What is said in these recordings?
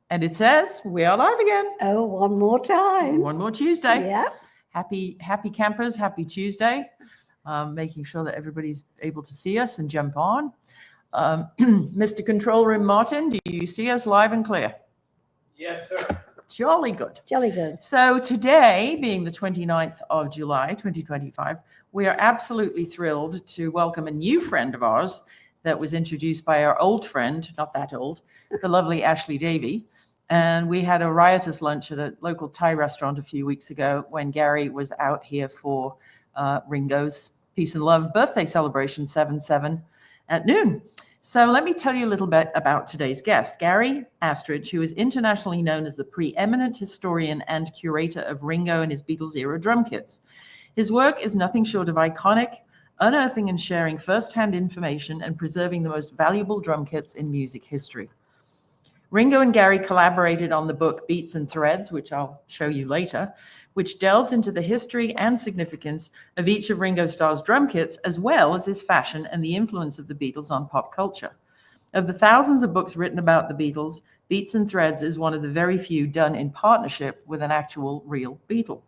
And it says we are live again. Oh, one more time. One more Tuesday. Yeah. Happy campers. Happy Tuesday. Making sure that everybody's able to see us and jump on. Mr. Control Room Martin, do you see us live and clear? Yes, sir. Jolly good. Jolly good. So today, being the 29th of July, 2025, we are absolutely thrilled to welcome a new friend of ours that was introduced by our old friend, not that old, the lovely Ashley Davey. And we had a riotous lunch at a local Thai restaurant a few weeks ago when Gary was out here for Ringo's Peace and Love birthday celebration, 7/7 at noon. So let me tell you a little bit about today's guest, Gary Astridge, who is internationally known as the preeminent historian and curator of Ringo and his Beatles-era drum kits. His work is nothing short of iconic, unearthing and sharing first-hand information and preserving the most valuable drum kits in music history. Ringo and Gary collaborated on the book Beats and Threads, which I'll show you later, which delves into the history and significance of each of Ringo Starr's drum kits, as well as his fashion and the influence of the Beatles on pop culture. Of the thousands of books written about the Beatles, Beats and Threads is one of the very few done in partnership with an actual real Beatle.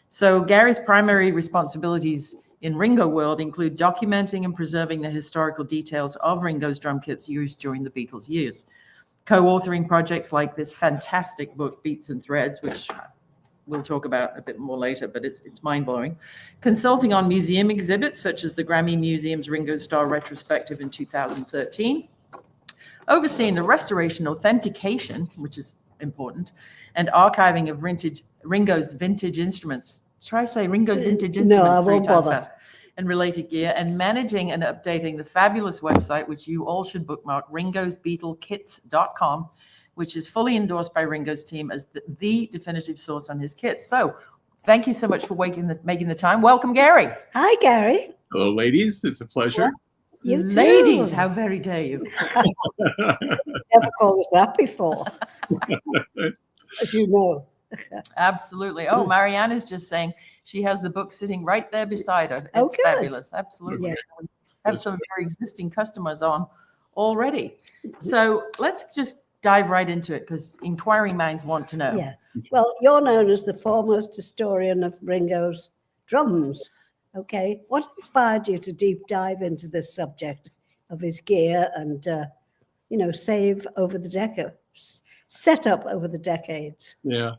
So Gary's primary responsibilities in Ringo world include documenting and preserving the historical details of Ringo's drum kits used during the Beatles' years, co-authoring projects like this fantastic book, Beats and Threads, which we'll talk about a bit more later, but it's mind-blowing. Consulting on museum exhibits, such as the Grammy Museum's Ringo Starr retrospective in 2013. Overseeing the restoration, authentication, which is important, and archiving of Ringo's vintage instruments. Try say Ringo's vintage instruments. No, I won't bother. Fast. And related gear, and managing and updating the fabulous website, which you all should bookmark, ringosbeatlekits.com, which is fully endorsed by Ringo's team as the definitive source on his kits. So thank you so much for making the time. Welcome, Gary. Hi, Gary. Hello, ladies. It's a pleasure. You too. Ladies, how very dare you. Never called us that before, as you know. Absolutely. Oh, Marianne is just saying she has the book sitting right there beside her. It's good. fabulous. Absolutely. Yeah. We have some of our existing customers on already. So let's just dive right into it because inquiring minds want to know. Yeah. Well, you're known as the foremost historian of Ringo's drums. Okay. What inspired you to deep dive into this subject of his gear and, set up over the decades? Yeah.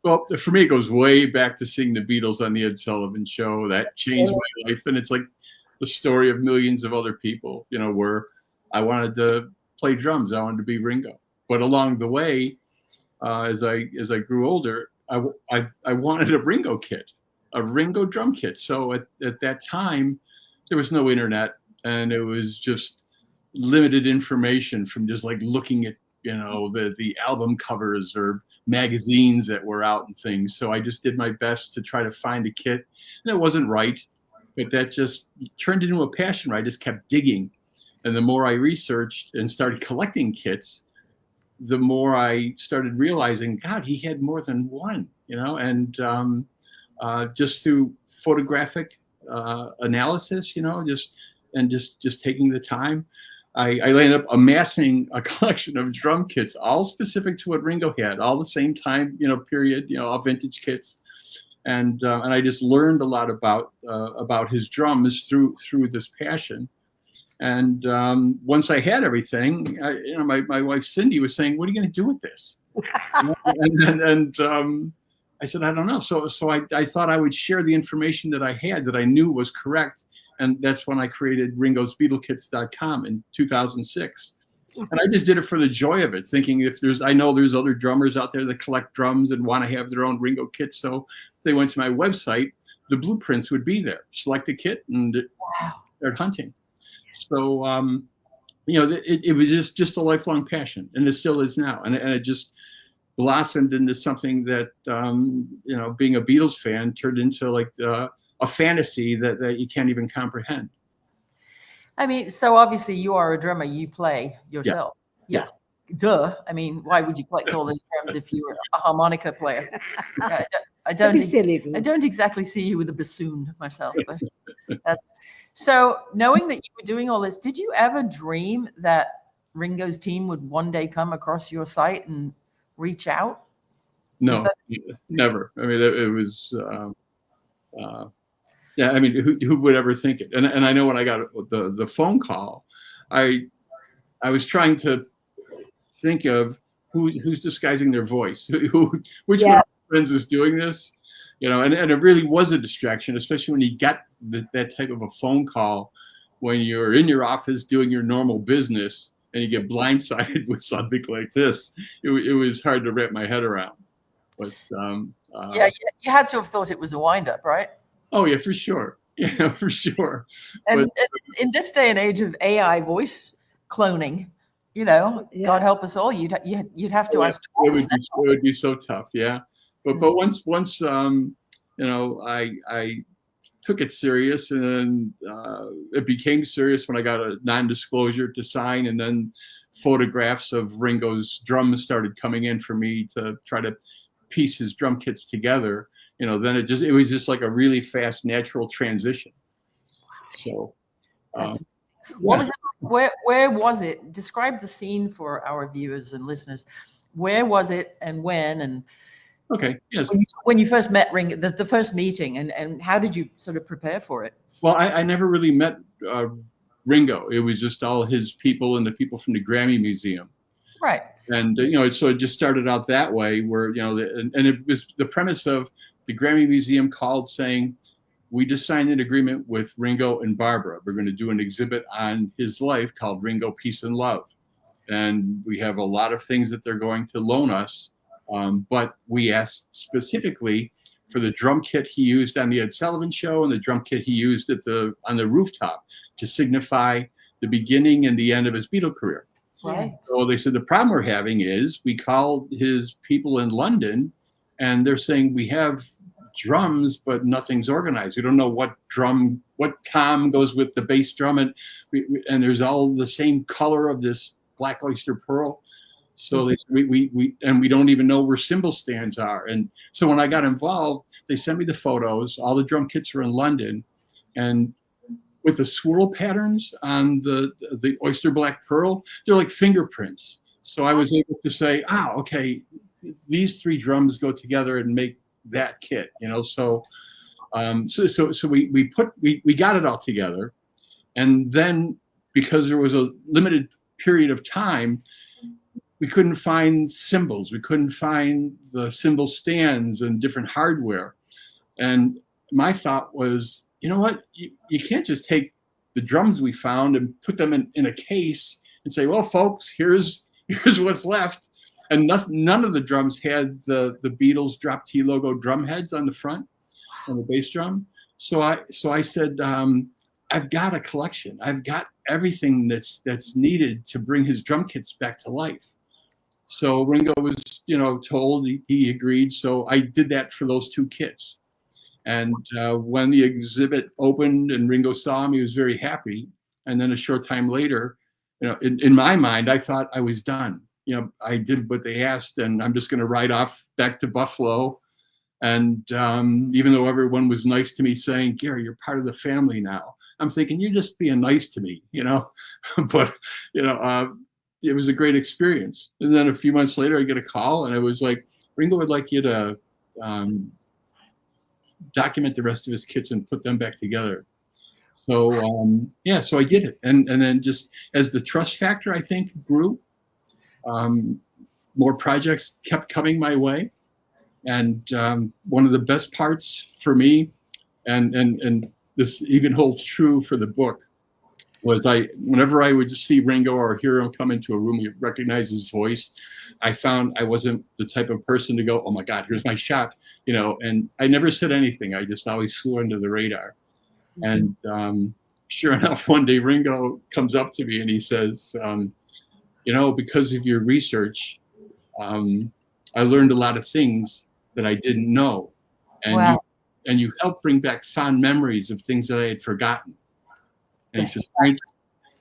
Well, for me, it goes way back to seeing the Beatles on the Ed Sullivan Show. That changed my life. And it's like the story of millions of other people, where I wanted to play drums. I wanted to be Ringo. But along the way, as I grew older, I wanted a Ringo kit, a Ringo drum kit. So at that time, there was no internet, and it was just limited information from just like looking at, the album covers or magazines that were out and things. So I just did my best to try to find a kit, and it wasn't right, but that just turned into a passion where I just kept digging. And the more I researched and started collecting kits, the more I started realizing, God, he had more than one, and just through photographic analysis, just taking the time, I ended up amassing a collection of drum kits, all specific to what Ringo had, all the same time, period, all vintage kits. And I just learned a lot about his drums through this passion. And once I had everything, my wife Cindy was saying, "What are you going to do with this?" and I said, "I don't know." So I thought I would share the information that I had that I knew was correct, and that's when I created ringosbeatlekits.com in 2006. And I just did it for the joy of it, thinking I know there's other drummers out there that collect drums and want to have their own Ringo kits. So they went to my website, the blueprints would be there. Select a kit and start hunting. So, it was just a lifelong passion, and it still is now. And it just blossomed into something that, being a Beatles fan turned into like a fantasy that you can't even comprehend. I mean, so obviously you are a drummer, you play yourself. Yeah. Yes. Duh. I mean, why would you collect all those drums if you were a harmonica player? I don't exactly see you with a bassoon myself, but that's so. Knowing that you were doing all this, did you ever dream that Ringo's team would one day come across your site and reach out? No, never. I mean, it was, yeah, I mean, who would ever think it? And I know when I got the phone call, I was trying to think of who's disguising their voice, which one of my friends is doing this, you know, and it really was a distraction, especially when you get that type of a phone call when you're in your office doing your normal business and you get blindsided with something like this. It was hard to wrap my head around. But yeah, you had to have thought it was a wind-up, right? Oh yeah, for sure. Yeah, for sure. And in this day and age of AI voice cloning, you know, God help us all, you'd have to ask. It would be so tough, yeah. But once you know, I took it serious, and then it became serious when I got a non-disclosure to sign, and then photographs of Ringo's drums started coming in for me to try to piece his drum kits together. You know, then it was just like a really fast, natural transition. So, what was it? Where was it? Describe the scene for our viewers and listeners. Where was it, and when? And okay, yes. When you first met Ringo, the first meeting, and how did you sort of prepare for it? Well, I never really met Ringo. It was just all his people and the people from the Grammy Museum. Right. And you know, so it just started out that way, where you know, and it was the premise of the Grammy Museum called saying, we just signed an agreement with Ringo and Barbara. We're going to do an exhibit on his life called Ringo, Peace and Love. And we have a lot of things that they're going to loan us. But we asked specifically for the drum kit he used on the Ed Sullivan Show and the drum kit he used on the rooftop to signify the beginning and the end of his Beatle career. Right. So they said, the problem we're having is we called his people in London and they're saying we have drums, but nothing's organized. We don't know what tom goes with the bass drum, and there's all the same color of this black oyster pearl. So they said, we don't even know where cymbal stands are. And so when I got involved, they sent me the photos. All the drum kits were in London, and with the swirl patterns on the oyster black pearl, they're like fingerprints. So I was able to say, okay, these three drums go together and make that kit, you know. So we got it all together, and then because there was a limited period of time, we couldn't find cymbals, we couldn't find the cymbal stands and different hardware. And my thought was, you know what, you can't just take the drums we found and put them in a case and say, well, folks, here's what's left. And none of the drums had the Beatles drop T logo drum heads on the front, on the bass drum. So I said, I've got a collection. I've got everything that's needed to bring his drum kits back to life. So Ringo was, you know, told, he agreed. So I did that for those two kits. And when the exhibit opened and Ringo saw him, he was very happy. And then a short time later, you know, in my mind, I thought I was done. You know, I did what they asked, and I'm just going to ride off back to Buffalo. And even though everyone was nice to me saying, Gary, you're part of the family now, I'm thinking, you're just being nice to me, you know. But, you know, it was a great experience. And then a few months later, I get a call, and it was like, Ringo would like you to document the rest of his kits and put them back together. So, yeah, so I did it. And then just as the trust factor, I think, grew, more projects kept coming my way. And one of the best parts for me, and this even holds true for the book, was whenever I would see Ringo or hear him come into a room, you recognize his voice. I found I wasn't the type of person to go, oh my God, here's my shot, you know, and I never said anything. I just always flew under the radar. And sure enough, one day Ringo comes up to me and he says, you know, because of your research, I learned a lot of things that I didn't know. And wow. you helped bring back fond memories of things that I had forgotten. And he says, thanks.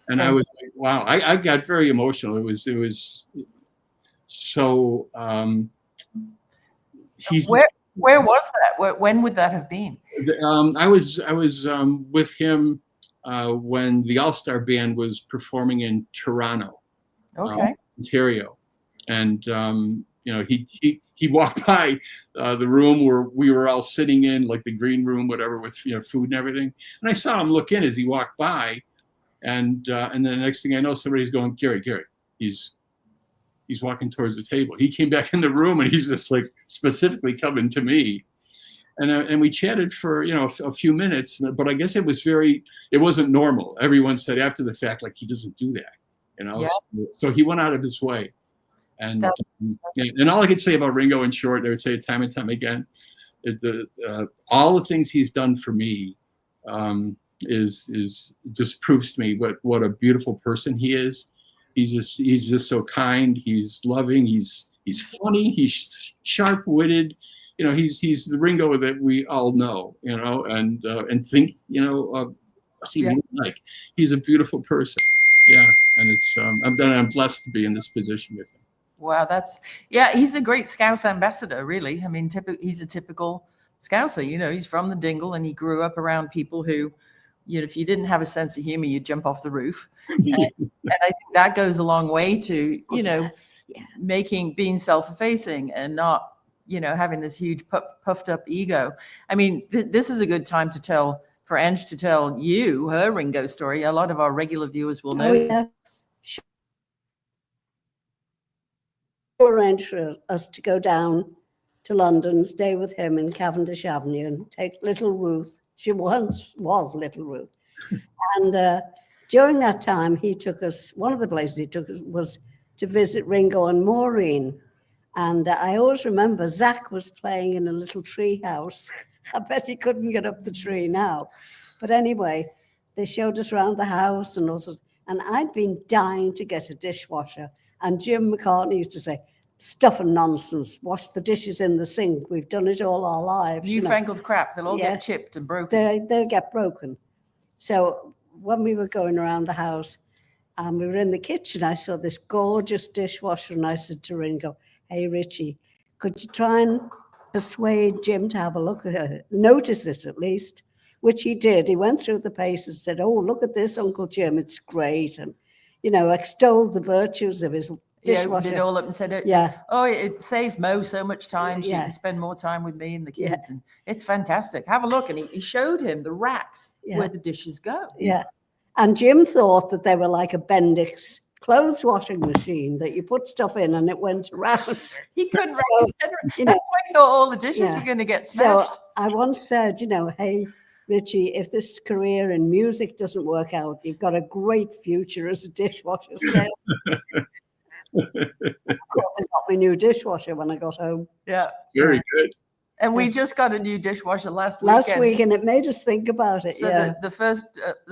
And I was like, wow, I got very emotional. It was so, where was that? When would that have been? I was with him when the All-Star Band was performing in Toronto. Okay. Ontario, and he walked by the room where we were all sitting in, like the green room, whatever, with food and everything. And I saw him look in as he walked by, and then the next thing I know, somebody's going, Gary, he's walking towards the table. He came back in the room, and he's just like specifically coming to me, and we chatted for a few minutes. But I guess it wasn't normal. Everyone said after the fact, like, he doesn't do that, Yeah. So he went out of his way. And all I could say about Ringo, in short, I would say it time and time again, all the things he's done for me is just proves to me what a beautiful person he is. He's just so kind. He's loving. He's funny. He's sharp-witted. He's the Ringo that we all know. And think like he's a beautiful person. Yeah, and it's I'm blessed to be in this position with him. Wow, he's a great Scouse ambassador, really. I mean, he's a typical Scouser. He's from the Dingle, and he grew up around people who, if you didn't have a sense of humor, you'd jump off the roof. And I think that goes a long way to, being self-effacing and not, having this huge puffed up ego. I mean, this is a good time for Ange to tell you her Ringo story. A lot of our regular viewers will know. Oh, yeah. Arrange for us to go down to London, stay with him in Cavendish Avenue, and take little Ruth. She once was little Ruth. And during that time, one of the places he took us was to visit Ringo and Maureen. And I always remember Zach was playing in a little tree house. I bet he couldn't get up the tree now. But anyway, they showed us around the house and also, and I'd been dying to get a dishwasher. And Jim McCartney used to say, stuff and nonsense, wash the dishes in the sink. We've done it all our lives. Newfangled crap. They'll all get chipped and broken. They'll get broken. So when we were going around the house and we were in the kitchen, I saw this gorgeous dishwasher, and I said to Ringo, hey, Richie, could you try and persuade Jim to have a look at it, notice it at least, which he did. He went through the paces and said, oh, look at this, Uncle Jim, it's great. And, extolled the virtues of his dishwasher. Did all up and said, it saves Mo so much time. She can spend more time with me and the kids. And it's fantastic. Have a look. And he showed him the racks where the dishes go. Yeah. And Jim thought that they were like a Bendix clothes washing machine that you put stuff in and it went around. He couldn't wrap his head around. That's why he thought all the dishes were going to get smashed. So I once said, hey, Richie, if this career in music doesn't work out, you've got a great future as a dishwasher. Of course, I got my new dishwasher when I got home. Yeah. Very good. And we just got a new dishwasher last week, and it made us think about it. So the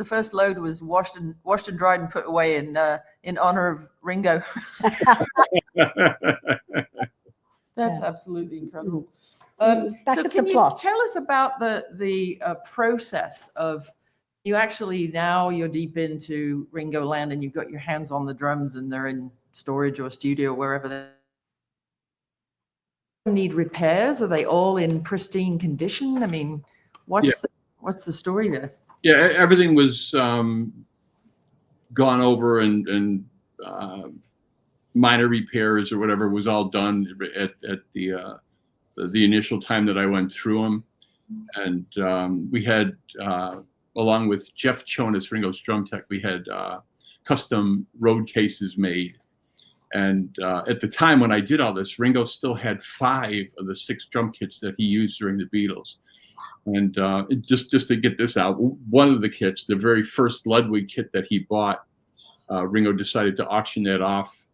first load was washed and dried and put away in honor of Ringo. That's absolutely incredible. So can you tell us about the process of you actually, now you're deep into Ringo land and you've got your hands on the drums and they're in storage or studio, wherever they need repairs? Are they all in pristine condition? I mean, what's the story there? Yeah, everything was gone over and minor repairs or whatever was all done at the initial time that I went through them. And we had, along with Jeff Chonis, Ringo's drum tech, we had custom road cases made. And at the time when I did all this, Ringo still had 5 of the 6 drum kits that he used during the Beatles. And just to get this out, one of the kits, the very first Ludwig kit that he bought, Ringo decided to auction that off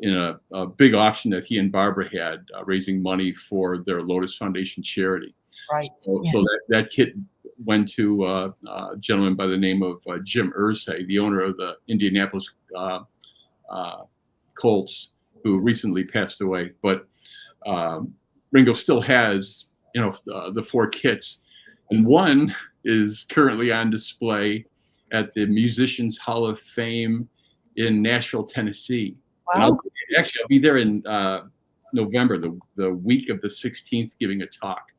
in a big auction that he and Barbara had, raising money for their Lotus Foundation charity. Right. So that kit went to a gentleman by the name of Jim Irsay, the owner of the Indianapolis Colts, who recently passed away. But Ringo still has, the 4 kits, and one is currently on display at the Musicians Hall of Fame in Nashville, Tennessee. Wow. And I'll be there in November, the week of the 16th, giving a talk.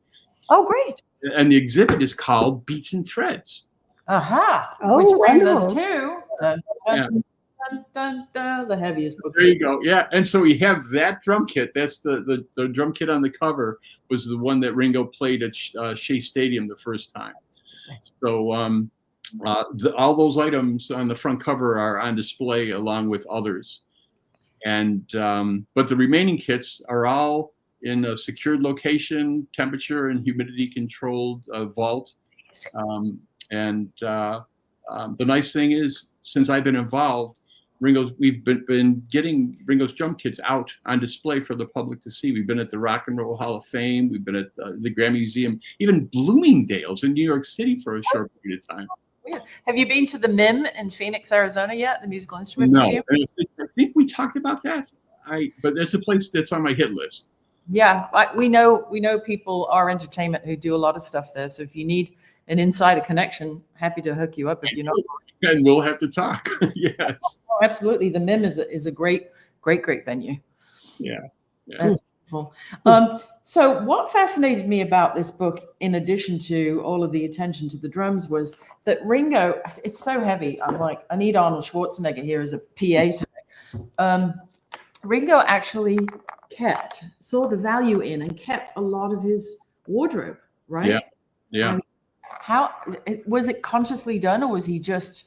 Oh, great. And the exhibit is called Beats and Threads. Aha. Oh, which brings wonderful. us to dun, dun, dun, the heaviest book. There you go. Yeah. And so we have that drum kit. That's the drum kit on the cover was the one that Ringo played at Shea Stadium the first time. So all those items on the front cover are on display along with others. And but the remaining kits are all in a secured location, temperature and humidity controlled vault. The nice thing is, since I've been involved, we've been getting Ringo's drum kits out on display for the public to see. We've been at the Rock and Roll Hall of Fame. We've been at the Grammy Museum, even Bloomingdale's in New York City for a short period of time. Yeah. Have you been to the MIM in Phoenix, Arizona yet? The Musical Instrument No, Museum? I think we talked about that. But that's a place that's on my hit list. Yeah, we know people are entertainment who do a lot of stuff there. So if you need an insider connection, happy to hook you up if you're not. And we'll have to talk. Yes. Oh, absolutely. The MIM is a great venue. Yeah. That's beautiful. So what fascinated me about this book, in addition to all of the attention to the drums, was that Ringo, it's so heavy. I'm like, I need Arnold Schwarzenegger here as a PA today. Ringo actually saw the value in and kept a lot of his wardrobe, right? Yeah. How was it consciously done, or was he just,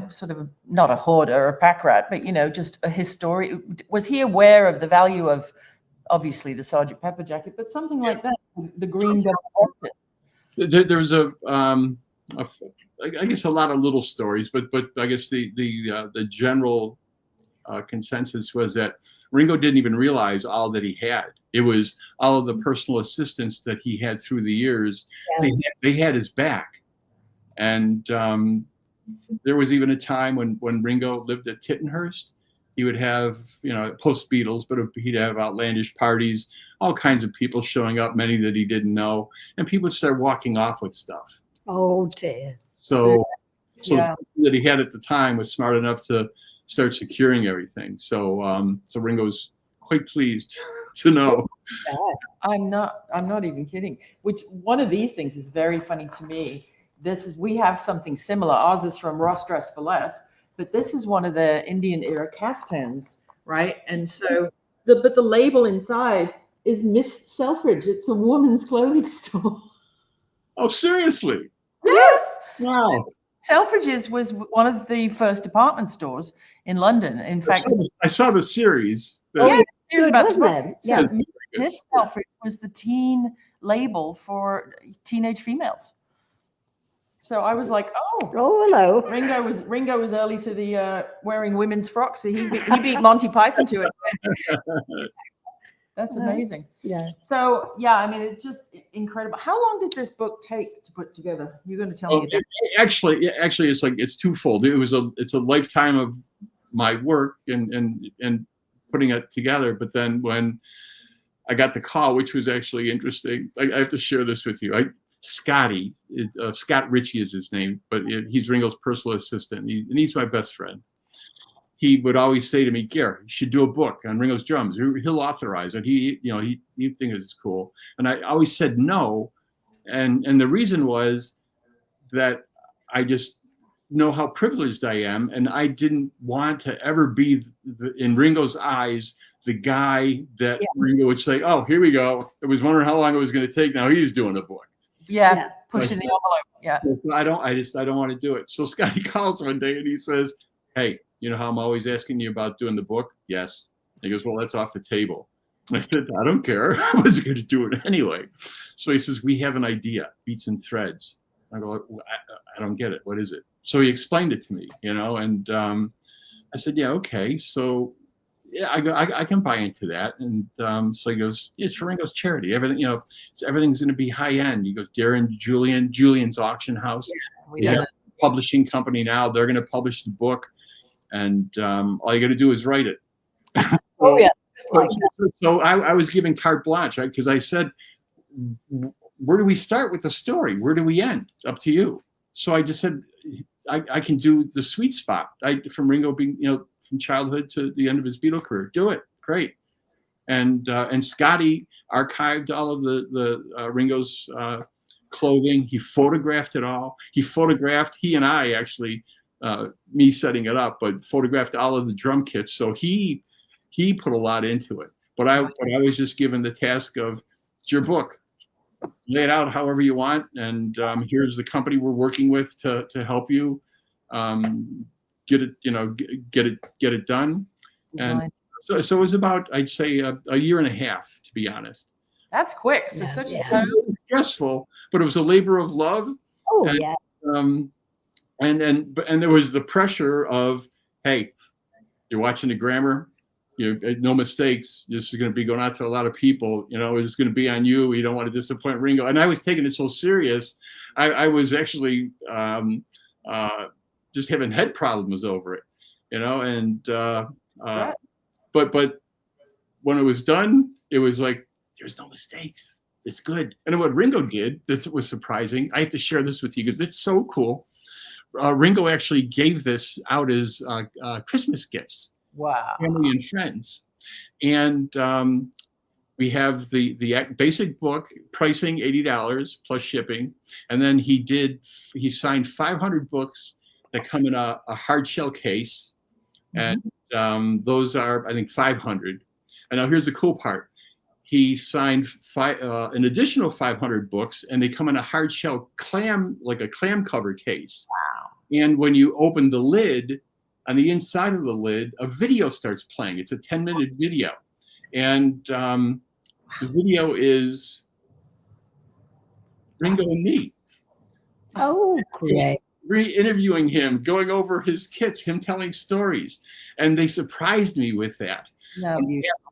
sort of not a hoarder or a pack rat, but just a historian? Was he aware of the value of obviously the Sgt. Pepper jacket, but something like that, the green? There was I guess a lot of little stories, but I guess the general consensus was that Ringo didn't even realize all that he had. It was all of the personal assistants that he had through the years. Yeah. They had his back. And there was even a time when Ringo lived at Tittenhurst. He would have, post Beatles, but he'd have outlandish parties, all kinds of people showing up, many that he didn't know. And people would start walking off with stuff. Oh, dear. So that he had at the time was smart enough to start securing everything. So Ringo's quite pleased to know. I'm not even kidding. Which one of these things is very funny to me. We have something similar. Ours is from Ross Dress for Less, but this is one of the Indian era caftans, right? And so but the label inside is Miss Selfridge. It's a woman's clothing store. Oh, seriously? Yes. Wow. Selfridge's was one of the first department stores in London. In fact, I saw the series. Series about the book. Yeah. Miss Selfridge was the teen label for teenage females. So I was like, oh, hello. Ringo was early to the wearing women's frocks. So he beat Monty Python to it. That's amazing. Yeah. So yeah, it's just incredible. How long did this book take to put together? You're going to tell me. Actually, it's twofold. It's a lifetime of my work and putting it together. But then when I got the call, which was actually interesting, I have to share this with you. Scott Ritchie is his name, but he's Ringo's personal assistant, and he's my best friend. He would always say to me, Gary, you should do a book on Ringo's drums. He'll authorize it. He thinks it's cool. And I always said no. And the reason was that I just know how privileged I am. And I didn't want to ever be, in Ringo's eyes, the guy that Ringo would say, oh, here we go. I was wondering how long it was going to take. Now he's doing a book. Yeah. Pushing the envelope. Yeah. I don't want to do it. So Scotty calls one day and he says, hey, you know how I'm always asking you about doing the book? Yes. He goes, well, that's off the table. And I said, I don't care. I was going to do it anyway. So he says, we have an idea, Beats and Threads. I go, I don't get it. What is it? So he explained it to me, and I said, yeah, okay. So yeah, I can buy into that. And so he goes, it's for Ringo's charity. Everything, everything's going to be high end. He goes, Darren, Julian's auction house. We have a publishing company now. They're going to publish the book. And all you got to do is write it. So I was given carte blanche, right? Because I said, where do we start with the story? Where do we end? It's up to you. So I just said, I can do the sweet spot. From Ringo being, from childhood to the end of his Beatle career. Do it. Great. And Scotty archived all of the Ringo's clothing. He photographed it all. He and I actually me setting it up, but photographed all of the drum kits. So he put a lot into it. But I was just given the task of, it's your book, lay it out however you want, and here's the company we're working with to help you get it done. And so it was about, I'd say, a year and a half, to be honest. That's quick for such a It time. was stressful, but it was a labor of love. Oh, and, yeah. And there was the pressure of, hey, you're watching the grammar, no mistakes. This is going to be going out to a lot of people. It's going to be on you. You don't want to disappoint Ringo. And I was taking it so serious. I was actually just having head problems over it, And but when it was done, it was like, there's no mistakes. It's good. And what Ringo did, this was surprising. I have to share this with you because it's so cool. Ringo actually gave this out as Christmas gifts. Wow. Family and friends. And we have the basic book, pricing $80 plus shipping. And then he signed 500 books that come in a hard shell case. And those are, I think, 500. And now here's the cool part. He signed an additional 500 books, and they come in a hard shell clam, like a clam cover case. Wow. And when you open the lid, on the inside of the lid, a video starts playing. It's a 10-minute video. And the video is Ringo and me. Oh, great. Re-interviewing him, going over his kits, him telling stories. And they surprised me with that. No,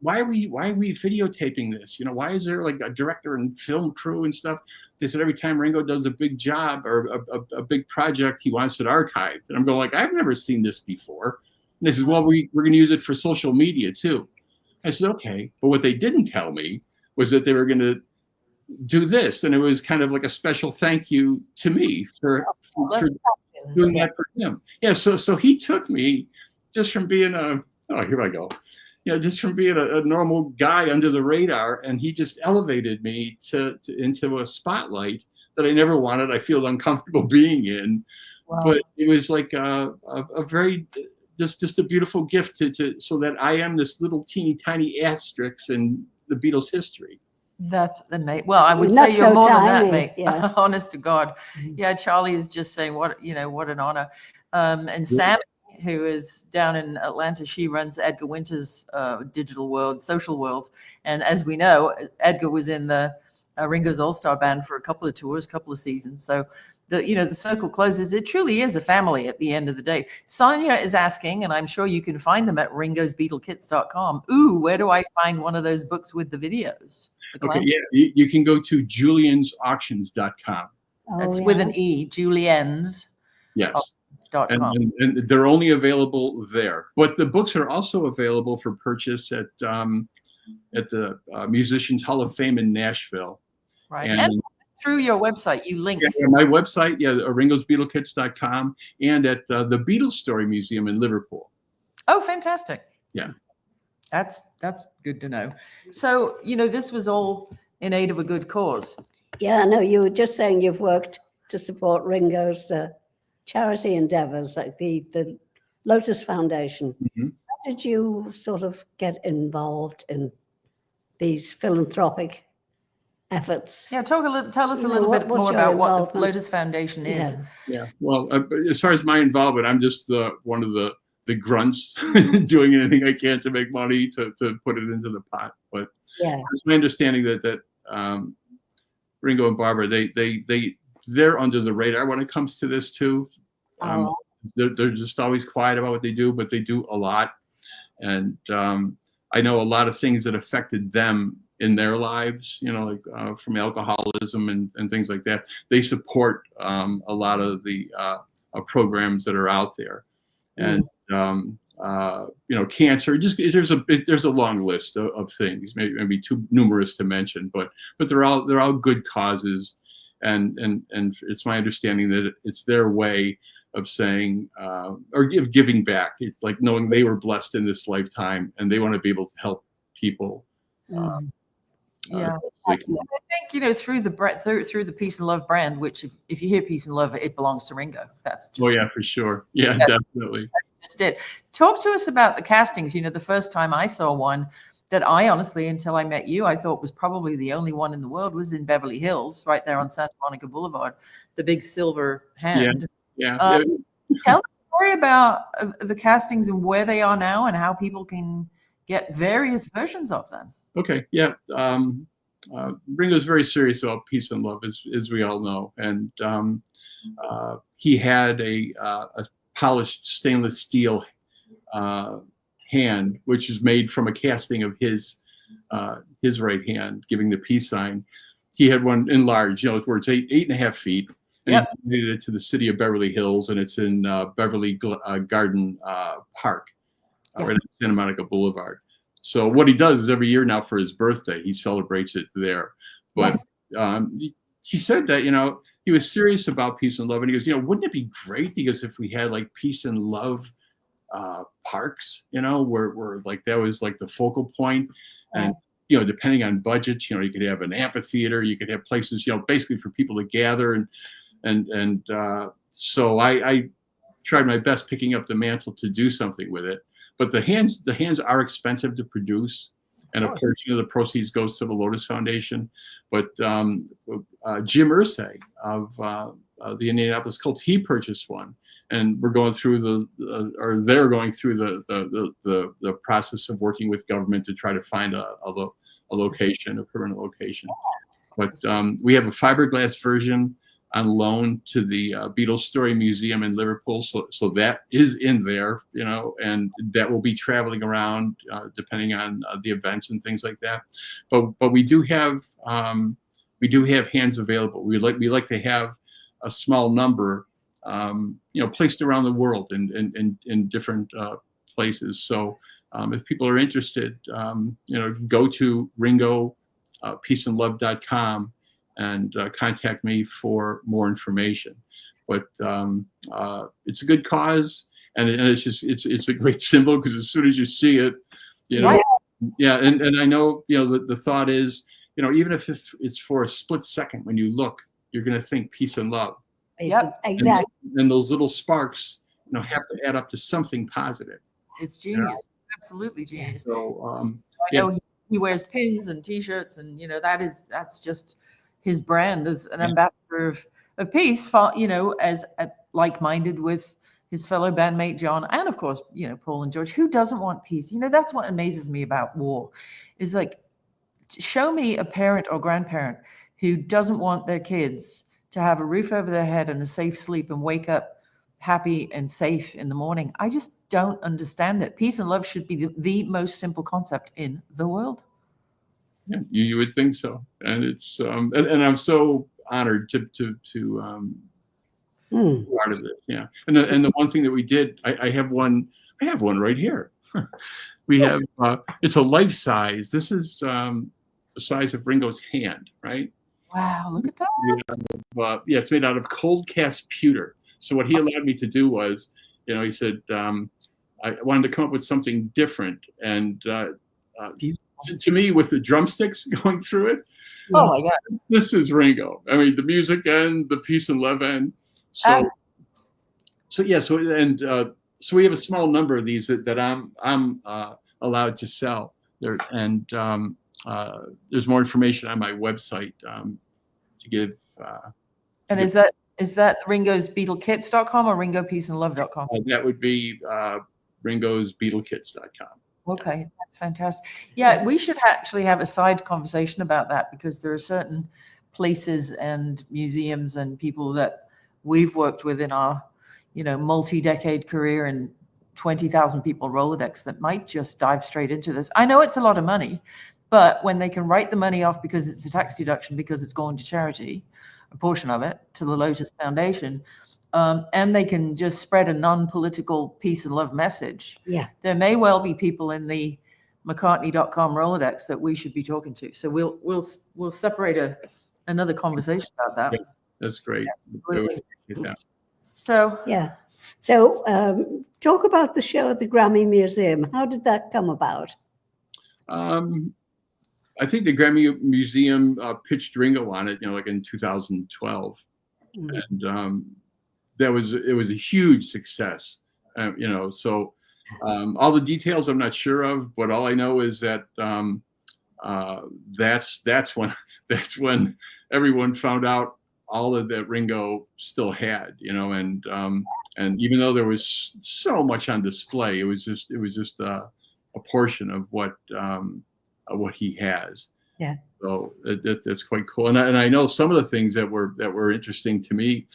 why are we videotaping this? Why is there like a director and film crew and stuff? They said every time Ringo does a big job or a big project, he wants it archived. And I'm going like, I've never seen this before. And they said, well, we're going to use it for social media too. I said, okay. But what they didn't tell me was that they were going to do this. And it was kind of like a special thank you to me for doing that for him. Yeah. So he took me just from being here I go. Just from being a normal guy under the radar, and he just elevated me into a spotlight that I never wanted. I feel uncomfortable being in, but it was like a very just a beautiful gift so that I am this little teeny tiny asterisk in the Beatles' history. That's amazing. Well, I would Not say you're so more than tiny, that, mate. yeah. Honest to God. Yeah, Charlie is just saying what an honor. And Sam, who is down in Atlanta, she runs Edgar Winter's digital world, social world. And as we know, Edgar was in the Ringo's All-Star Band for a couple of tours, couple of seasons. So the circle closes. It truly is a family at the end of the day. Sonia is asking, and I'm sure you can find them at ringosbeatlekits.com. Ooh, where do I find one of those books with the videos? Okay, yeah, you can go to juliensauctions.com. That's with an E, Julien's. Yes. And they're only available there. But the books are also available for purchase at the Musicians Hall of Fame in Nashville. Right. And through your website, you link. Yeah, my website, ringosbeatlekits.com, and at the Beatles Museum in Liverpool. Oh, fantastic. Yeah. That's good to know. So, this was all in aid of a good cause. Yeah, no, you were just saying you've worked to support Ringo's charity endeavors like the Lotus Foundation. Mm-hmm. How did you sort of get involved in these philanthropic efforts? Yeah, tell us a little bit more about what the Lotus Foundation is. Yeah. Well, as far as my involvement, I'm just one of the grunts doing anything I can to make money to put it into the pot. But it's my understanding that Ringo and Barbara, they're under the radar when it comes to this too. They're just always quiet about what they do, but they do a lot. And I know a lot of things that affected them in their lives, like from alcoholism and things like that. They support a lot of the programs that are out there. And cancer, there's a long list of things, maybe too numerous to mention, but they're all good causes. And it's my understanding that it's their way of saying or giving back. It's like knowing they were blessed in this lifetime and they want to be able to help people Yeah. they can- I think, through the Peace and Love brand, which if you hear Peace and Love, it belongs to Ringo. That's just, Oh yeah, for sure. Yeah, That's- definitely. just it. Talk to us about the castings. The first time I saw one that I honestly, until I met you, I thought was probably the only one in the world was in Beverly Hills, right there on Santa Monica Boulevard, the big silver hand. Yeah. Tell the story about the castings and where they are now and how people can get various versions of them. Okay. Yeah. Ringo's very serious about peace and love, as we all know, and he had a polished stainless steel hand, which is made from a casting of his right hand, giving the peace sign. He had one enlarged, where it's 8.5 feet. And Yep. he donated it to the city of Beverly Hills, and it's in Beverly Garden Park, right on Santa Monica Boulevard. So what he does is every year now for his birthday, he celebrates it there. But he said that, he was serious about peace and love. And he goes, wouldn't it be great? Because if we had like peace and love parks, where like that was like the focal point. And, depending on budgets, you could have an amphitheater, you could have places, basically for people to gather. And so I tried my best picking up the mantle to do something with it. But the hands are expensive to produce, and a portion of the proceeds goes to the Lotus Foundation. But Jim Irsay of the Indianapolis Colts, he purchased one, and we're going through they're going through the process of working with government to try to find a location, a permanent location. But we have a fiberglass version on loan to the Beatles-era Museum in Liverpool, so that is in there, and that will be traveling around depending on the events and things like that. But we do have hands available. We like to have a small number, placed around the world in different places. So if people are interested, go to Ringo peaceandlove.com and contact me for more information. But it's a good cause, and it's just it's a great symbol, because as soon as you see it, and I know the thought is, even if it's for a split second, when you look, you're going to think peace and love. Yep, exactly. And those little sparks, have to add up to something positive. It's genius, absolutely genius. So I know he wears pins and T-shirts, and that's just his brand as an ambassador of peace, as like-minded with his fellow bandmate John, and of course, Paul and George. Who doesn't want peace? That's what amazes me about war, is like, show me a parent or grandparent who doesn't want their kids to have a roof over their head and a safe sleep and wake up happy and safe in the morning. I just don't understand it. Peace and love should be the most simple concept in the world. Yeah, you would think so, and it's and I'm so honored to part of this. Yeah, and the one thing that we did, I have one right here. We have it's a life size. This is the size of Ringo's hand, right? Wow, look at that. It's made out of cold cast pewter. So what he allowed me to do was, he said, I wanted to come up with something different, and to me, with the drumsticks going through it, oh my God, this is Ringo. I mean, the music end, the peace and love end. So we have a small number of these that I'm allowed to sell there, and there's more information on my website to give. And is that ringosbeatlekits.com or ringopeaceandlove.com? That would be ringosbeatlekits.com. Okay, that's fantastic. Yeah, we should actually have a side conversation about that, because there are certain places and museums and people that we've worked with in our, multi-decade career and 20,000 people Rolodex that might just dive straight into this. I know it's a lot of money, but when they can write the money off because it's a tax deduction, because it's going to charity, a portion of it, to the Lotus Foundation, and they can just spread a non-political peace and love message. Yeah. There may well be people in the McCartney.com Rolodex that we should be talking to. So we'll separate another conversation about that. Yeah, that's great. Yeah, so talk about the show at the Grammy Museum. How did that come about? I I think the Grammy Museum pitched Ringo on it, like in 2012, and it was a huge success. So all the details I'm not sure of, but all I know is that that's when everyone found out all of that Ringo still had, and even though there was so much on display, it was just a portion of what he has. Yeah. So that's quite cool, and I know some of the things that were interesting to me,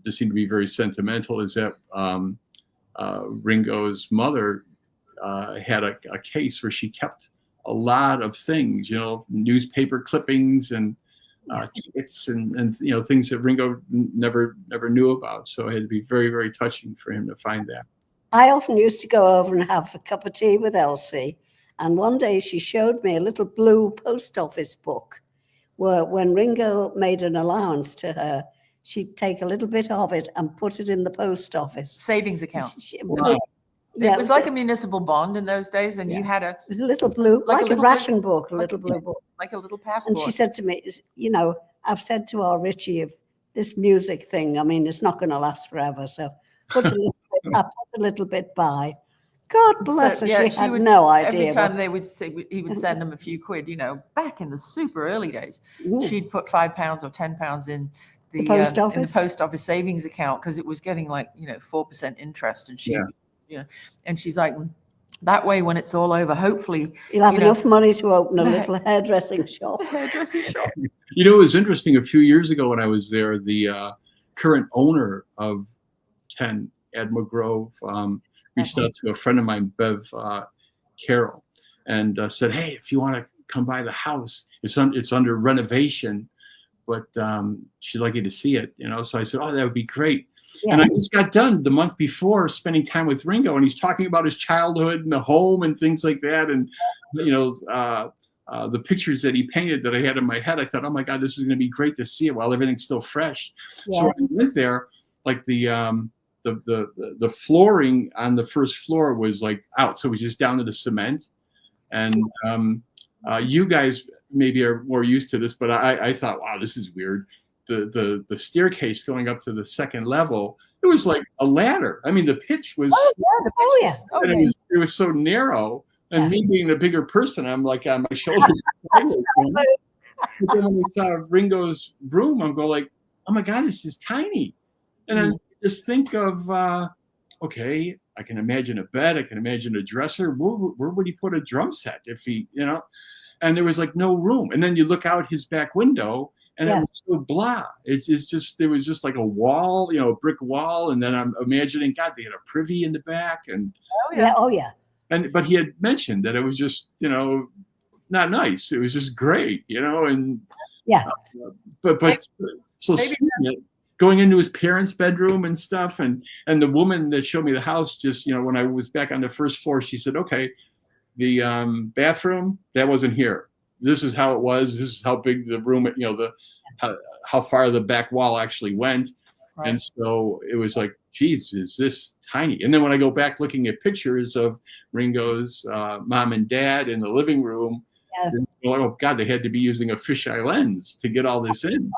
just seem to be very sentimental. Is that Ringo's mother had a case where she kept a lot of things, newspaper clippings and tickets and things that Ringo never knew about. So it had to be very, very touching for him to find that. I often used to go over and have a cup of tea with Elsie, and one day she showed me a little blue post office book where when Ringo made an allowance to her, she'd take a little bit of it and put it in the post office. Savings account. Wow. It was like a municipal bond in those days, and you had it was a little blue, like a ration book, a little blue book. Like a little passport. And she said to me, I've said to our Richie, if this music thing, it's not going to last forever, so put a little bit by. God bless her, she had no idea. Every time they would say, he would send them a few quid, back in the super early days, she'd put £5 or £10 in the post office, in the post office savings account, because it was getting 4% interest, and and she's like, that way when it's all over, hopefully you'll have enough money to open a little hairdressing shop. It was interesting. A few years ago when I was there, the current owner of 10 Admiral Grove reached out to a friend of mine, Bev Carroll, and said, hey, if you want to come by the house, it's under renovation, but she'd like you to see it, So I said, oh, that would be great. Yeah. And I just got done the month before spending time with Ringo, and he's talking about his childhood and the home and things like that. And, the pictures that he painted that I had in my head, I thought, oh my God, this is going to be great to see it while everything's still fresh. Yeah. So I went there, the flooring on the first floor was out. So it was just down to the cement. And you guys maybe are more used to this, but I thought, wow, this is weird. The staircase going up to the second level, it was like a ladder. The pitch was it was so narrow, and me being the bigger person, I'm like on my shoulders. But then when we saw Ringo's room, I'm going oh my God, this is tiny. And I just think of okay, I can imagine a bed, I can imagine a dresser. Where would he put a drum set if he, And there was no room. And then you look out his back window, and it was so blah. It was just like a wall, a brick wall. And then I'm imagining, God, they had a privy in the back. And but he had mentioned that it was just, not nice. It was just great, and but so going into his parents' bedroom and stuff, and the woman that showed me the house, just when I was back on the first floor, she said, okay, the bathroom, that wasn't here. This is how it was. This is how big the room, how far the back wall actually went. Right. And so it was like, geez, is this tiny? And then when I go back looking at pictures of Ringo's mom and dad in the living room, oh God, they had to be using a fisheye lens to get all this in.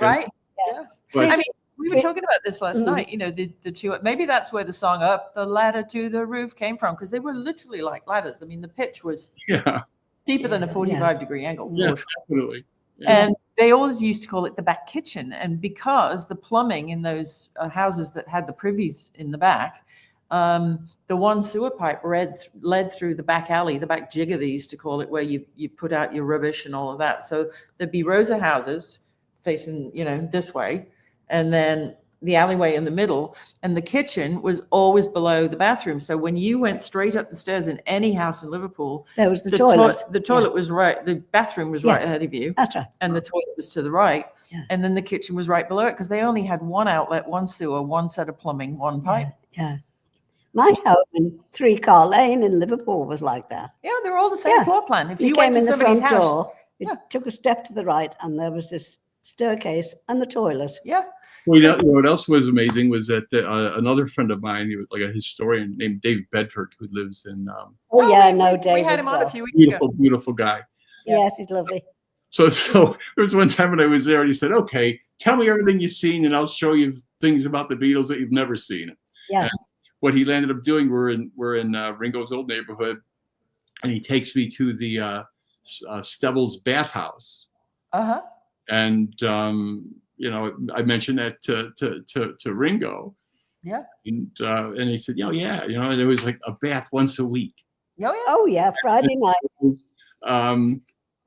Right. Yeah. But, we were talking about this last night, the two, maybe that's where the song Up the Ladder to the Roof came from, because they were literally like ladders. The pitch was steeper than a 45-degree angle. Yeah, absolutely. Yeah. And they always used to call it the back kitchen. And because the plumbing in those houses that had the privies in the back, the one sewer pipe led through the back alley, the back jigger, they used to call it, where you put out your rubbish and all of that. So there'd be rows of houses facing, this way, and then the alleyway in the middle, and the kitchen was always below the bathroom. So when you went straight up the stairs in any house in Liverpool, there was the toilet. The toilet was right, the bathroom was right ahead of you. That's right. And the toilet was to the right. Yeah. And then the kitchen was right below it, because they only had one outlet, one sewer, one set of plumbing, one pipe. Yeah. My house in 3-car lane in Liverpool was like that. Yeah, they're all the same floor plan. If you went to somebody's house, door, it took a step to the right, and there was this staircase and the toilet. Yeah. Well, what else was amazing was that another friend of mine, he was like a historian named Dave Bedford, who lives in. Dave. We had him on a few weeks ago. Beautiful guy. Yes, he's lovely. So there was one time when I was there, and he said, "Okay, tell me everything you've seen, and I'll show you things about the Beatles that you've never seen." Yeah. And what he ended up doing, we're in Ringo's old neighborhood, and he takes me to the Stebbles bathhouse. Uh-huh. And you know, I mentioned that to Ringo. Yeah. And he said, yeah, you know, and it was like a bath once a week. Oh, yeah. Oh, yeah, Friday night.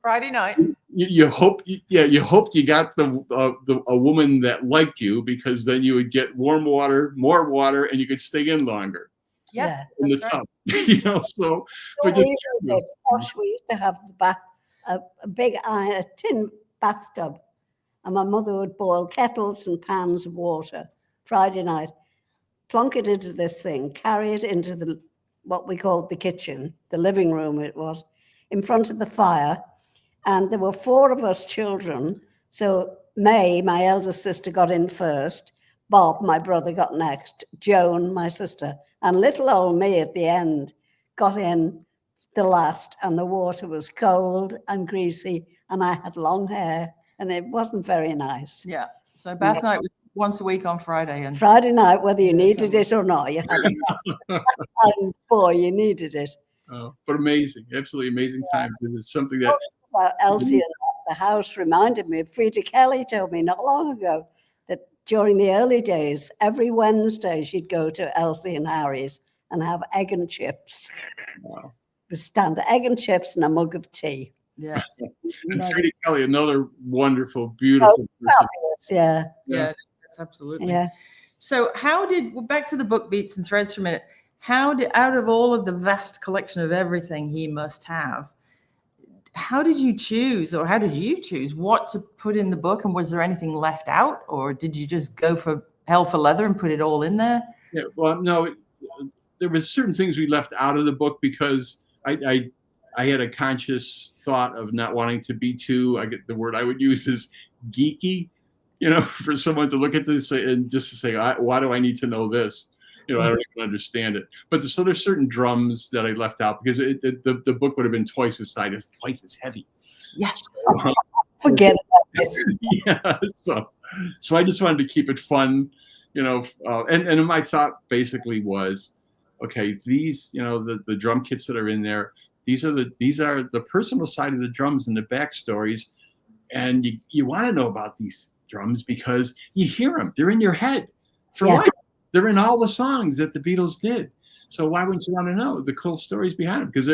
Friday night. You hoped you got a woman that liked you, because then you would get warm water, more water, and you could stay in longer. Yeah, in the that's tub. You know, so but we just used to have a big tin bathtub, and my mother would boil kettles and pans of water Friday night, plunk it into this thing, carry it into what we called the kitchen, the living room it was, in front of the fire. And there were 4 of us children. So May, my eldest sister, got in first. Bob, my brother, got next. Joan, my sister, and little old me at the end got in the last. And the water was cold and greasy, and I had long hair, and it wasn't very nice. Yeah. So bath night was once a week on Friday. And Friday night, whether you needed it or not, you had it. And boy, you needed it. Oh, but amazing, absolutely amazing times. It is something that About Elsie and the house reminded me of Frida Kelly told me not long ago that during the early days, every Wednesday she'd go to Elsie and Harry's and have egg and chips. Wow. A standard egg and chips and a mug of tea. yeah. And Frida Kelly, another wonderful, beautiful person. Yeah. Yeah, that's absolutely. Yeah. So back to the book Beats and Threads for a minute. Out of all of the vast collection of everything he must have, how did you choose what to put in the book? And was there anything left out, or did you just go for hell for leather and put it all in there? Yeah, well, no, there was certain things we left out of the book because I had a conscious thought of not wanting to be too, I get the word I would use is geeky, you know, for someone to look at this and just to say, why do I need to know this? You know, I don't even understand it. But so there's certain drums that I left out because the book would have been twice as heavy. Yes. Forget about it. Yeah. So I just wanted to keep it fun, you know. And my thought basically was, okay, these, you know, the drum kits that are in there, these are the personal side of the drums and the backstories, and you want to know about these drums because you hear them. They're in your head for life. They're in all the songs that the Beatles did. So why wouldn't you want to know the cool stories behind them? Because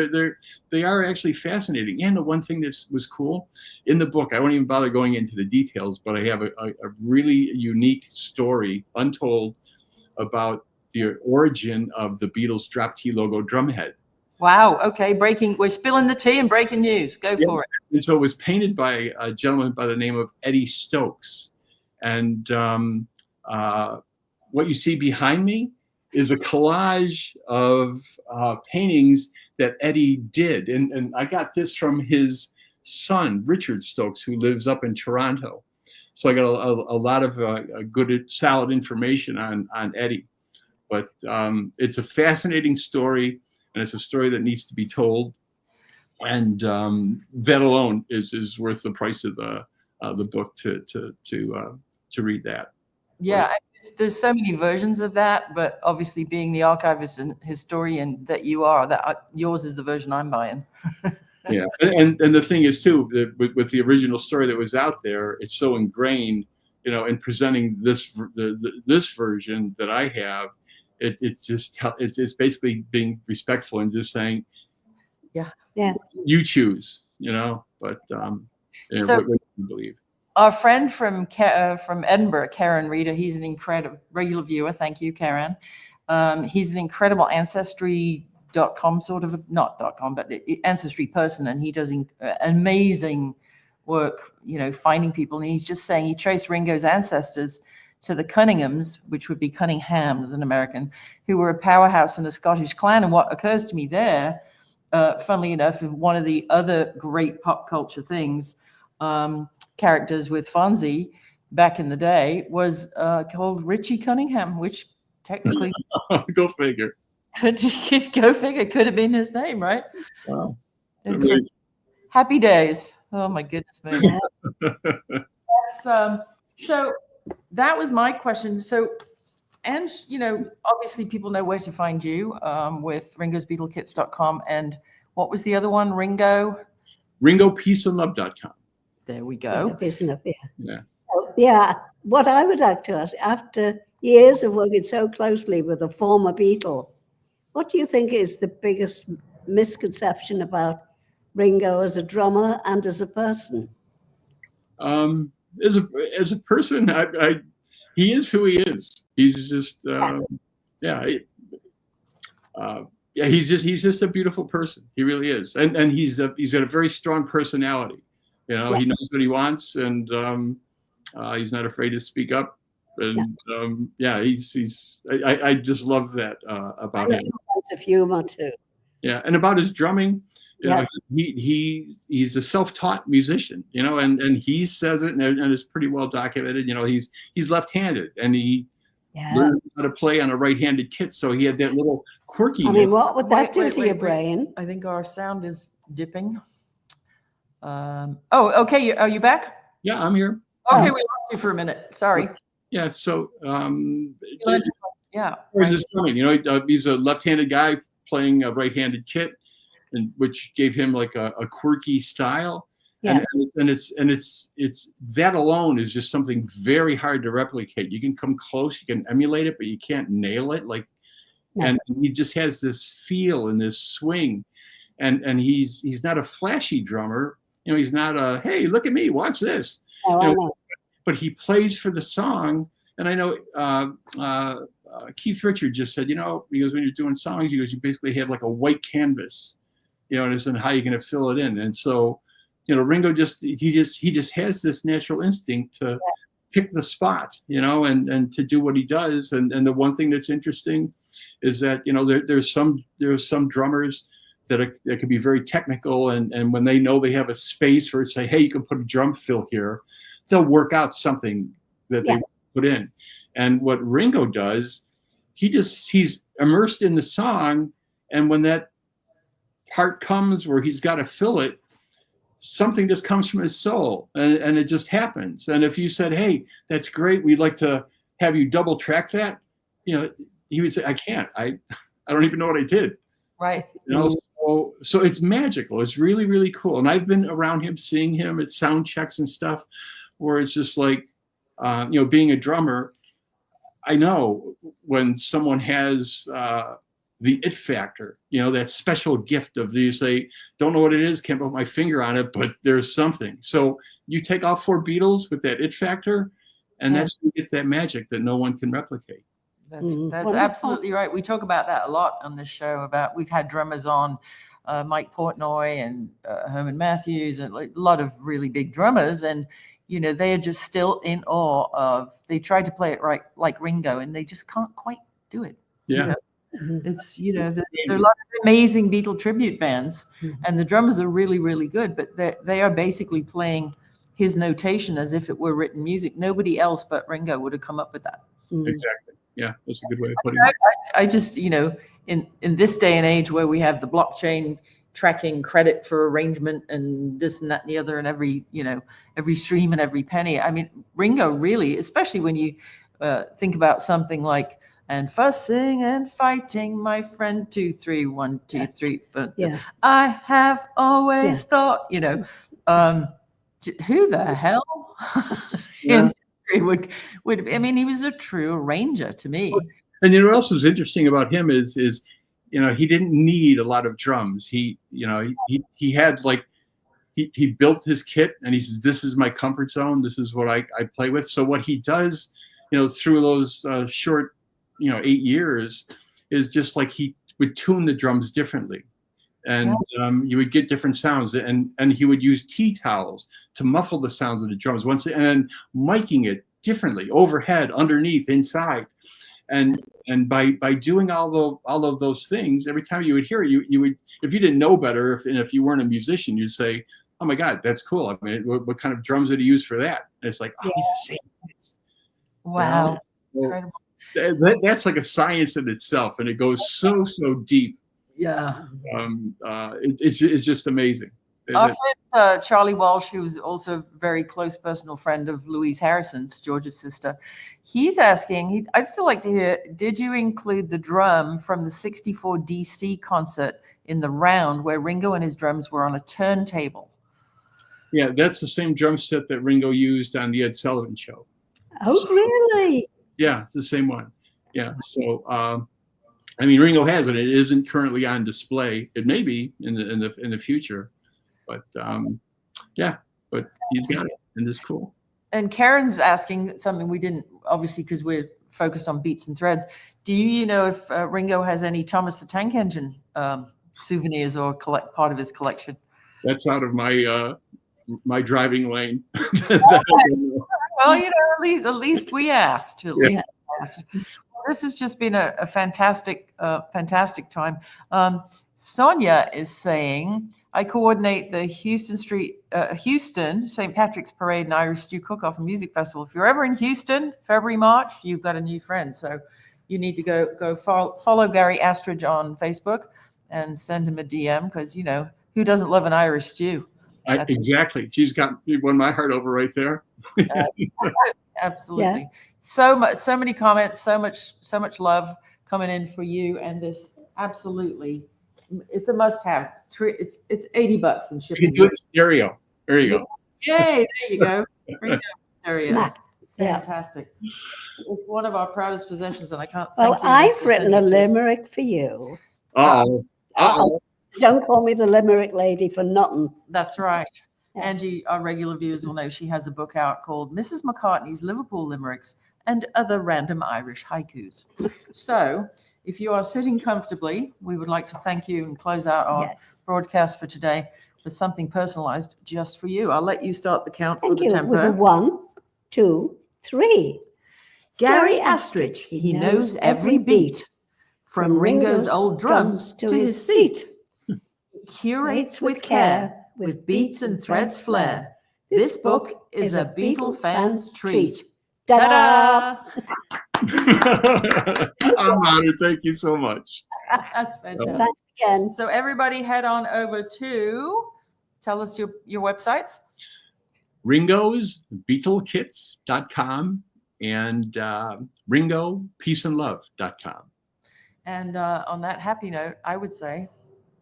they are actually fascinating. And the one thing that was cool in the book, I won't even bother going into the details, but I have a really unique story, untold, about the origin of the Beatles drop T logo drum head. Wow. Okay. We're spilling the tea and breaking news. Go for it. And so it was painted by a gentleman by the name of Eddie Stokes. And what you see behind me is a collage of paintings that Eddie did. And I got this from his son, Richard Stokes, who lives up in Toronto. So I got a lot of good, solid information on Eddie. But it's a fascinating story, and it's a story that needs to be told. And that alone is worth the price of the book to read that. Yeah, there's so many versions of that, but obviously being the archivist and historian that you are, yours is the version I'm buying. Yeah, and the thing is too, with the original story that was out there, it's so ingrained, you know, in presenting this version that I have, it's basically being respectful and just saying, yeah, you choose, you know, but so, what you believe. Our friend from Edinburgh, Karen Reeder, he's an incredible regular viewer. Thank you, Karen. He's an incredible ancestry.com not .com, but ancestry person, and he does amazing work, you know, finding people. And he's just saying he traced Ringo's ancestors to the Cunninghams, which would be Cunninghams, an American, who were a powerhouse in a Scottish clan. And what occurs to me there, funnily enough, one of the other great pop culture things, characters with Fonzie back in the day was called Richie Cunningham, which technically go figure. Could have been his name, right? Wow. Happy days. Oh my goodness me. So that was my question. So, and obviously people know where to find you with ringosbeatlekits.com. And what was the other one? RingoPeaceandLove.com. There we go. Yeah. What I would like to ask, after years of working so closely with a former Beatle, what do you think is the biggest misconception about Ringo as a drummer and as a person? As a person, he is who he is. He's just he's just a beautiful person. He really is, and he's got a very strong personality. He knows what he wants, and he's not afraid to speak up. And I just love that about him. Sense of humor too. Yeah, and about his drumming, he's a self-taught musician, and he says it, and it's pretty well documented. He's left-handed, and he learned how to play on a right-handed kit, so he had that little quirkiness. I mean, what would that do to your brain? I think our sound is dipping. Okay. Are you back? Yeah, I'm here. Okay, we lost you for a minute. Sorry. Yeah. So, Where's his drumming? He's a left-handed guy playing a right-handed kit, and which gave him like a quirky style. Yeah. And it's that alone is just something very hard to replicate. You can come close, you can emulate it, but you can't nail it. And he just has this feel and this swing, and he's not a flashy drummer. He's not a, hey, look at me, watch this. But he plays for the song. And I know Keith Richard just said, he goes, when you're doing songs, he goes, you basically have like a white canvas, and how you're going to fill it in. And so, Ringo he just has this natural instinct to pick the spot, and to do what he does. And the one thing that's interesting is that, there's some drummers that can be very technical, and when they know they have a space where it's say, hey, you can put a drum fill here, they'll work out something that they put in. And what Ringo does, he's immersed in the song, and when that part comes where he's got to fill it, something just comes from his soul, and it just happens. And if you said, hey, that's great, we'd like to have you double track that, he would say, I can't, I don't even know what I did. Right. So it's magical. It's really, really cool. And I've been around him, seeing him at sound checks and stuff, where it's just like, being a drummer, I know when someone has the it factor, that special gift of these, they don't know what it is, can't put my finger on it, but there's something. So you take all four Beatles with that it factor, and that's when you get that magic that no one can replicate. That's absolutely right. We talk about that a lot on this show. We've had drummers on, Mike Portnoy and Herman Matthews, and a lot of really big drummers, and they are just still in awe of. They tried to play it right like Ringo, and they just can't quite do it. Yeah, it's there are a lot of amazing Beatle tribute bands, and the drummers are really, really good, but they are basically playing his notation as if it were written music. Nobody else but Ringo would have come up with that. Exactly. Yeah, that's a good way of putting it. I just, in this day and age where we have the blockchain tracking credit for arrangement and this and that and the other, and every stream and every penny. I mean, Ringo really, especially when you think about something like, and fussing and fighting, my friend, 2, 3, 1, 2, 3. I have always thought, who the hell? Would I mean, he was a true arranger to me. And what else was interesting about him is he didn't need a lot of drums. He had he built his kit, and he says, this is my comfort zone, this is what I play with. So what he does through those short 8 years is just like he would tune the drums differently. And you would get different sounds, and he would use tea towels to muffle the sounds of the drums and then miking it differently, overhead, underneath, inside, and by doing all of those things, every time you would hear it, you would, if you didn't know better, if you weren't a musician, you'd say, oh my God, that's cool. I mean, what kind of drums did he use for that? And it's like, oh, he's the same. Wow, incredible. That's like a science in itself, and it goes so deep. Yeah. It's just amazing. Our friend Charlie Walsh, who was also a very close personal friend of Louise Harrison's, George's sister, he's asking, I'd still like to hear, did you include the drum from the 64 DC concert in the round where Ringo and his drums were on a turntable? Yeah, that's the same drum set that Ringo used on the Ed Sullivan Show. Oh, really? Yeah, it's the same one. Yeah, so I mean, Ringo has it. It isn't currently on display. It may be in the future, but yeah, but he's got it, and it's cool. And Karen's asking something we didn't, obviously, because we're focused on Beats and Threads. Do you know if Ringo has any Thomas the Tank Engine souvenirs or part of his collection? That's out of my my driving lane. Well, you know, at least we asked. At Yeah. least we asked. Well, this has just been a fantastic, fantastic time. Sonia is saying, I coordinate the Houston St. Patrick's Parade and Irish Stew Cook-Off and Music Festival. If you're ever in Houston, February, March, you've got a new friend. So you need to go follow Gary Astridge on Facebook and send him a DM, because, you know, who doesn't love an Irish stew? Exactly. She's won my heart over right there. Absolutely. Yeah. So many comments, so much love coming in for you, and this absolutely, it's a must-have. It's $80 in You shipping. can do it stereo. There you go. Yay! There you go. Stereo. Snap. Yeah. Fantastic. It's one of our proudest possessions, and I can't. Well, thank you enough I've for written sending a it to us. limerick for you. Uh-oh. Uh-oh. Don't call me the limerick lady for nothing. That's right. Yeah. Angie, our regular viewers will know she has a book out called Mrs. McCartney's Liverpool Limericks and Other Random Irish Haikus. So if you are sitting comfortably, we would like to thank you and close out our Yes. broadcast for today with something personalized just for you. I'll let you start the count for Thank the you. tempo. With a 1, 2, 3. Gary Astridge, he knows every beat, from Ringo's old drums to his seat. Curates with care, with beats and threads flair. This book is a Beatle fan's treat. Ta-da! I'm honored. Thank you so much. That's fantastic. Thanks again. So everybody head on over to, tell us your websites. Ringos, beatlekits.com, and ringopeaceandlove.com. And on that happy note, I would say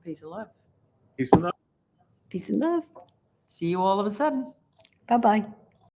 peace and love. Peace and love. Peace and love. See you all of a sudden. Bye-bye.